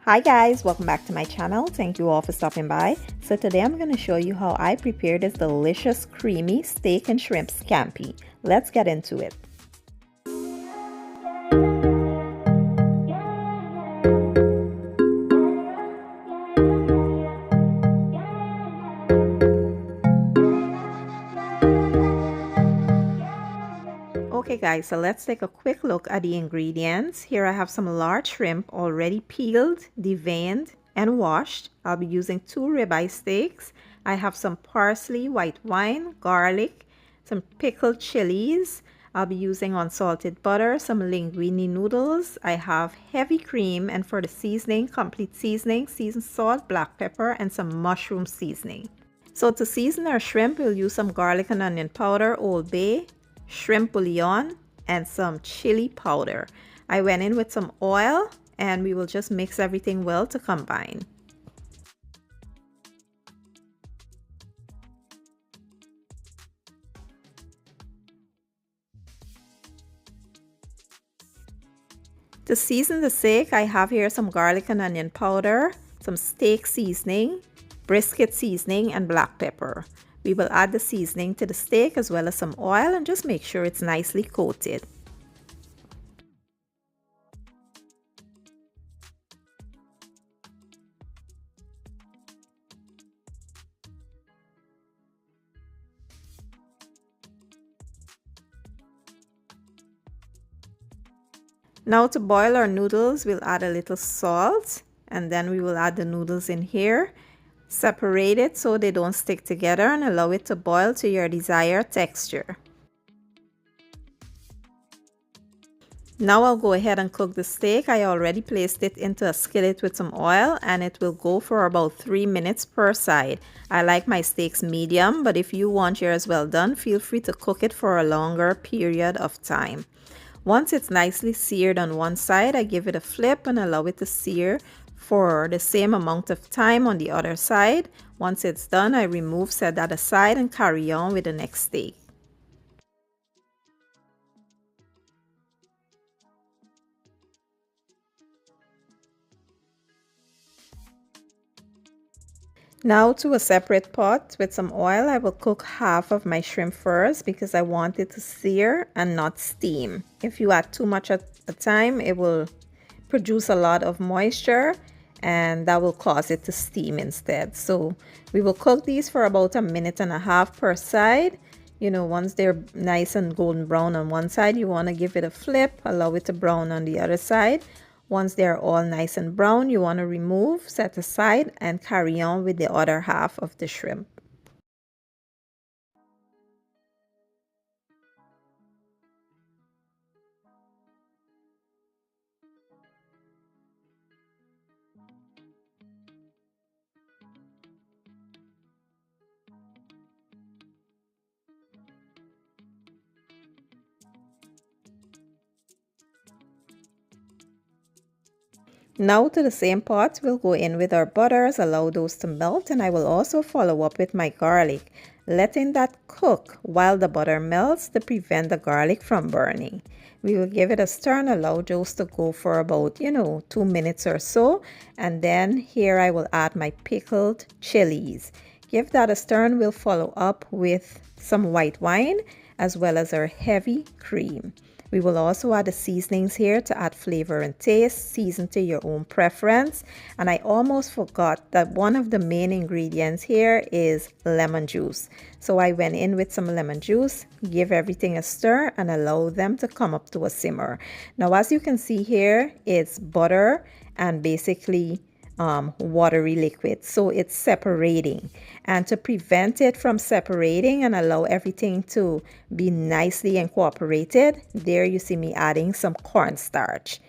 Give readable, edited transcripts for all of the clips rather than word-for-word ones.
Hi guys, welcome back to my channel. Thank you all for stopping by. So today I'm going to show you how I prepare this delicious creamy steak and shrimp scampi. Let's get into it. Okay guys, so let's take a quick look at the ingredients. Here I have some large shrimp already peeled, deveined, and washed. I'll be using 2 ribeye steaks. I have some parsley, white wine, garlic, some pickled chilies. I'll be using unsalted butter, some linguine noodles. I have heavy cream, and for the seasoning, complete seasoning, seasoned salt, black pepper, and some mushroom seasoning. So to season our shrimp, we'll use some garlic and onion powder, Old Bay, shrimp bouillon, and some chili powder. I went in with some oil and we will just mix everything well to combine. To season the steak, I have here some garlic and onion powder, some steak seasoning, brisket seasoning, and black pepper. We will add the seasoning to the steak as well as some oil and just make sure it's nicely coated. Now to boil our noodles, we'll add a little salt and then we will add the noodles in here. Separate it so they don't stick together and allow it to boil to your desired texture. Now I'll go ahead and cook the steak. I already placed it into a skillet with some oil and it will go for about 3 minutes per side. I like my steaks medium, but if you want yours well done, feel free to cook it for a longer period of time. Once it's nicely seared on one side, I give it a flip and allow it to sear for the same amount of time on the other side. Once it's done, I set that aside and carry on with the next steak. Now to a separate pot with some oil, I will cook half of my shrimp first because I want it to sear and not steam. If you add too much at a time, it will produce a lot of moisture and that will cause it to steam instead. So we will cook these for about 1.5 minutes per side. You know, once they're nice and golden brown on one side, you want to give it a flip, allow it to brown on the other side. Once they're all nice and brown, you want to remove, set aside, and carry on with the other half of the shrimp. Now to the same pot, we'll go in with our butters, allow those to melt, and I will also follow up with my garlic, letting that cook while the butter melts to prevent the garlic from burning. We will give it a stir and allow those to go for about, 2 minutes or so, and then here I will add my pickled chilies. Give that a stir and we'll follow up with some white wine as well as our heavy cream. We will also add the seasonings here to add flavor and taste, season to your own preference. And I almost forgot that one of the main ingredients here is lemon juice. So I went in with some lemon juice, give everything a stir and allow them to come up to a simmer. Now, as you can see here, it's butter and basically watery liquid, so it's separating, and to prevent it from separating and allow everything to be nicely incorporated, there you see me adding some cornstarch.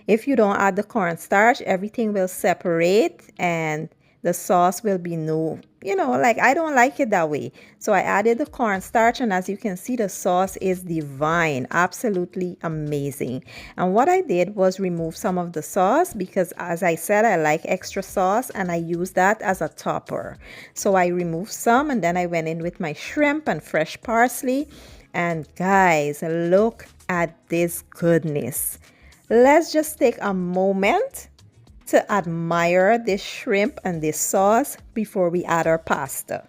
If you don't add the cornstarch, everything will separate and the sauce will be I don't like it that way. So I added the cornstarch, and as you can see, the sauce is divine, absolutely amazing. And what I did was remove some of the sauce because, as I said, I like extra sauce and I use that as a topper. So I removed some and then I went in with my shrimp and fresh parsley. And guys, look at this goodness. Let's just take a moment to admire this shrimp and this sauce before we add our pasta.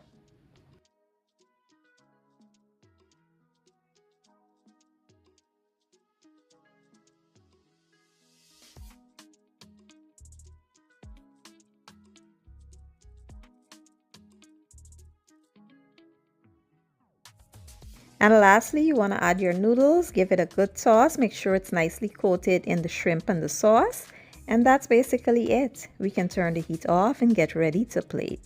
And lastly, you want to add your noodles, give it a good toss, make sure it's nicely coated in the shrimp and the sauce. And that's basically it. We can turn the heat off and get ready to plate.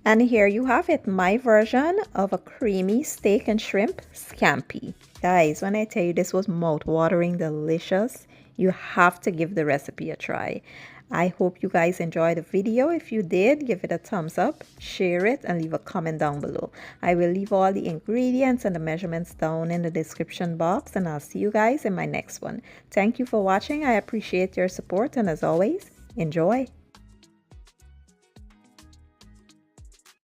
And here you have it, my version of a creamy steak and shrimp scampi. Guys, when I tell you this was mouth-watering delicious, you have to give the recipe a try. I hope you guys enjoyed the video. If you did, give it a thumbs up, share it, and leave a comment down below. I will leave all the ingredients and the measurements down in the description box, and I'll see you guys in my next one. Thank you for watching. I appreciate your support, and as always, enjoy.